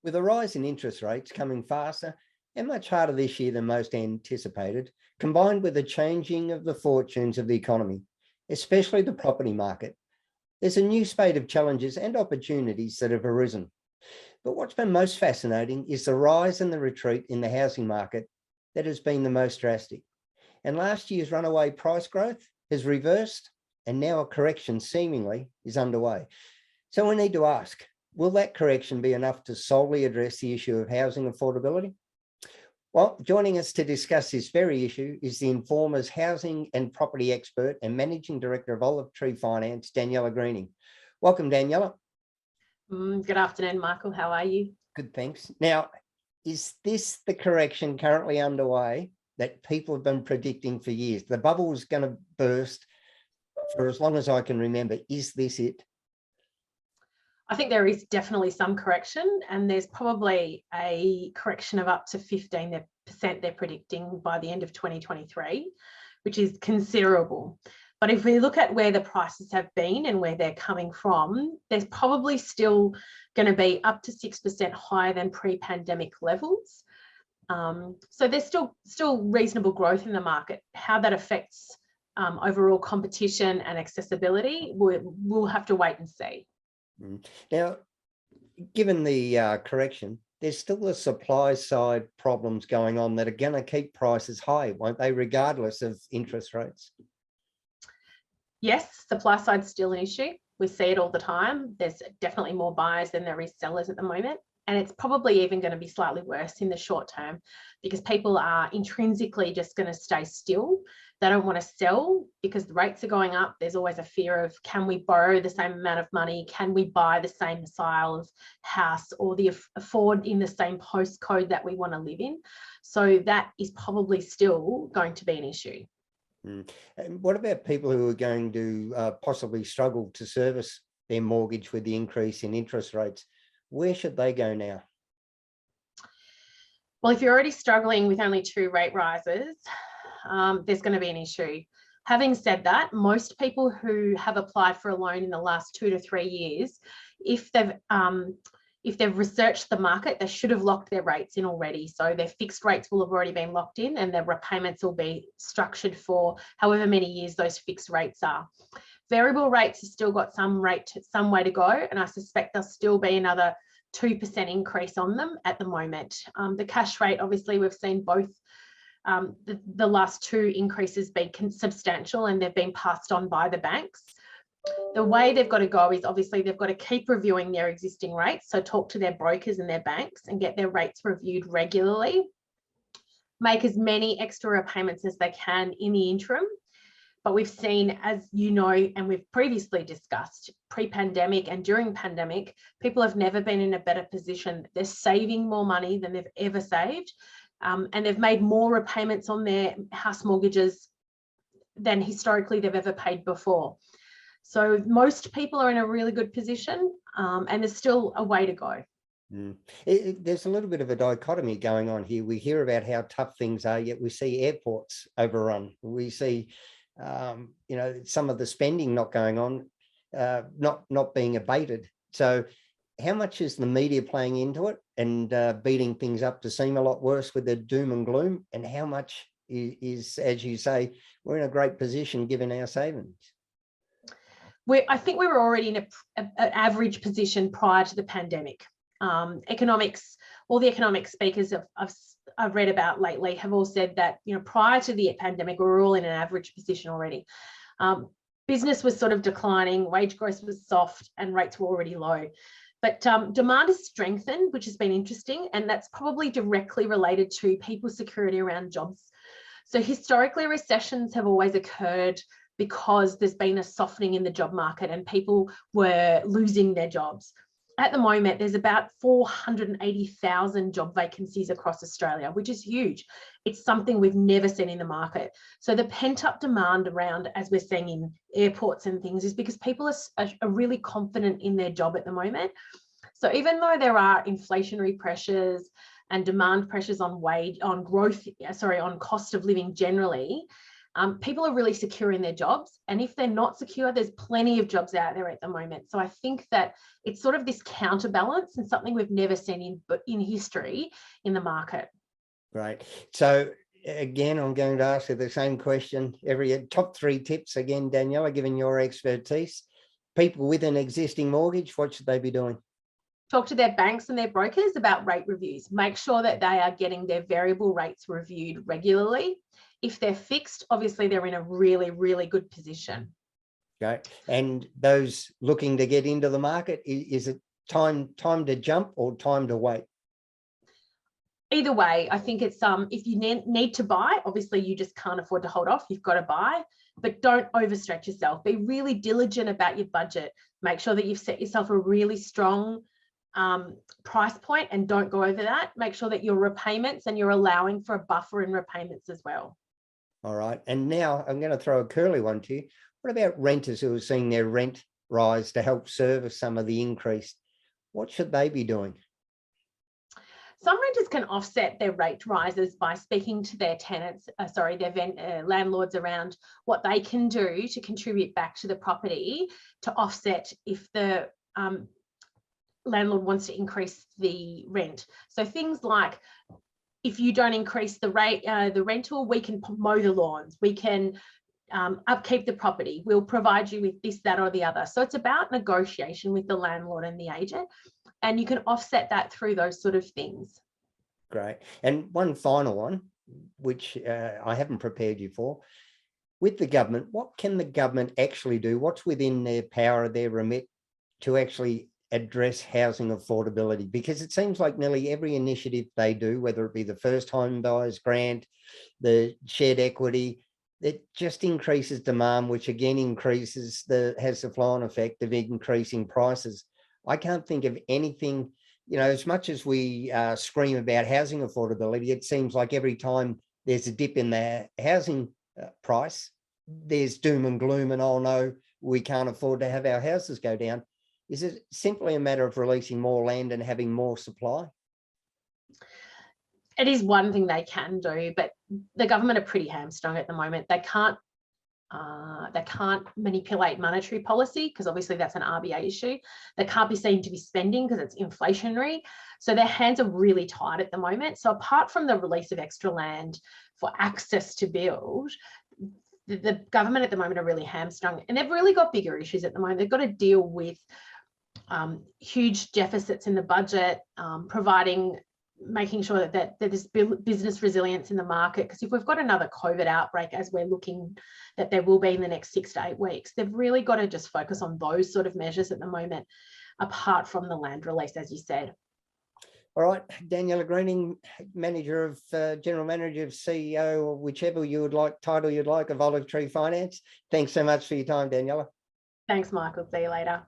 With a rise in interest rates coming faster and much harder this year than most anticipated, combined with the changing of the fortunes of the economy, especially the property market, there's a new spate of challenges and opportunities that have arisen. But what's been most fascinating is the rise and the retreat in the housing market that has been the most drastic. And last year's runaway price growth has reversed, and now a correction seemingly is underway. So we need to ask, will that correction be enough to solely address the issue of housing affordability? Well, joining us to discuss this very issue is the Informer's housing and property expert and managing director of Olive Tree Finance, Daniela Greening. Welcome, Daniela. Good afternoon, Michael. How are you? Good, thanks. Now, is this the correction currently underway that people have been predicting for years? The bubble is going to burst for as long as I can remember. Is this it? I think there is definitely some correction, and there's probably a correction of up to 15% they're predicting by the end of 2023, which is considerable. But if we look at where the prices have been and where they're coming from, there's probably still going to be up to 6% higher than pre-pandemic levels. So there's still reasonable growth in the market. How that affects overall competition and accessibility, we'll have to wait and see. Now, given the correction, there's still the supply side problems going on that are going to keep prices high, won't they, regardless of interest rates? Yes, supply side's still an issue. We see it all the time. There's definitely more buyers than there is sellers at the moment. And it's probably even going to be slightly worse in the short term because people are intrinsically just going to stay still. They don't want to sell because the rates are going up. There's always a fear of, can we borrow the same amount of money? Can we buy the same style of house or afford in the same postcode that we want to live in? So that is probably still going to be an issue. And what about people who are going to possibly struggle to service their mortgage with the increase in interest rates? Where should they go now? Well, if you're already struggling with only 2 rate rises, there's going to be an issue. Having said that, most people who have applied for a loan in the last 2 to 3 years, if they've researched the market, they should have locked their rates in already. So their fixed rates will have already been locked in and their repayments will be structured for however many years those fixed rates are. Variable rates have still got some way to go, and I suspect there'll still be another 2% increase on them at the moment. The cash rate, obviously, we've seen both the last 2 increases be substantial and they've been passed on by the banks. The way they've got to go is obviously they've got to keep reviewing their existing rates. So talk to their brokers and their banks and get their rates reviewed regularly. Make as many extra repayments as they can in the interim. But we've seen, as you know, and we've previously discussed, pre-pandemic and during pandemic, people have never been in a better position. They're saving more money than they've ever saved. And they've made more repayments on their house mortgages than historically they've ever paid before. So most people are in a really good position, and there's still a way to go. There's a little bit of a dichotomy going on here. We hear about how tough things are, yet we see airports overrun. We see, some of the spending not going on, not being abated. So how much is the media playing into it and beating things up to seem a lot worse with the doom and gloom? And how much is, as you say, we're in a great position given our savings? I think we were already in an average position prior to the pandemic. Economics, all the economic speakers I've read about lately have all said that, prior to the pandemic, we were all in an average position already. Business was sort of declining, wage growth was soft, and rates were already low. But demand has strengthened, which has been interesting, and that's probably directly related to people's security around jobs. So historically, recessions have always occurred because there's been a softening in the job market and people were losing their jobs. At the moment, there's about 480,000 job vacancies across Australia, which is huge. It's something we've never seen in the market. So the pent-up demand around, as we're seeing in airports and things, is because people are really confident in their job at the moment. So even though there are inflationary pressures and demand pressures on cost of living generally, People are really secure in their jobs. And if they're not secure, there's plenty of jobs out there at the moment. So I think that it's sort of this counterbalance and something we've never seen in history in the market. Right. So again, I'm going to ask you the same question. Every top 3 tips again, Daniela, given your expertise. People with an existing mortgage, what should they be doing? Talk to their banks and their brokers about rate reviews. Make sure that they are getting their variable rates reviewed regularly. If they're fixed, obviously they're in a really, really good position. Okay. And those looking to get into the market, is it time to jump or time to wait? Either way, I think it's if you need to buy, obviously you just can't afford to hold off, you've got to buy, but don't overstretch yourself. Be really diligent about your budget. Make sure that you've set yourself a really strong price point and don't go over that. Make sure that your repayments, and you're allowing for a buffer in repayments as well. All right. And now I'm going to throw a curly one to you. What about renters who are seeing their rent rise to help service some of the increase? What should they be doing? Some renters can offset their rate rises by speaking to their tenants, landlords around what they can do to contribute back to the property to offset if the landlord wants to increase the rent. So things like, if you don't increase the rate, the rental, we can mow the lawns, we can upkeep the property, we'll provide you with this, that, or the other. So it's about negotiation with the landlord and the agent, and you can offset that through those sort of things. Great. And one final one, which I haven't prepared you for. With the government, what can the government actually do? What's within their power, their remit, to actually address housing affordability? Because it seems like nearly every initiative they do, whether it be the first home buyers grant, the shared equity, it just increases demand, which again increases has the flow-on effect of increasing prices. I can't think of anything, you know, as much as we scream about housing affordability, it seems like every time there's a dip in the housing price, there's doom and gloom, and oh no, we can't afford to have our houses go down. Is it simply a matter of releasing more land and having more supply? It is one thing they can do, but the government are pretty hamstrung at the moment. They can't manipulate monetary policy, because obviously that's an RBA issue. They can't be seen to be spending because it's inflationary. So their hands are really tight at the moment. So apart from the release of extra land for access to build, the government at the moment are really hamstrung, and they've really got bigger issues at the moment. They've got to deal with huge deficits in the budget, making sure that there's business resilience in the market, because if we've got another COVID outbreak, as we're looking that there will be in the next 6 to 8 weeks, they've really got to just focus on those sort of measures at the moment, apart from the land release, as you said. All right, Daniela Greening, manager of general manager of CEO, or whichever you would like title you'd like, of Olive Tree Finance. Thanks so much for your time, Daniela. Thanks, Michael. See you later.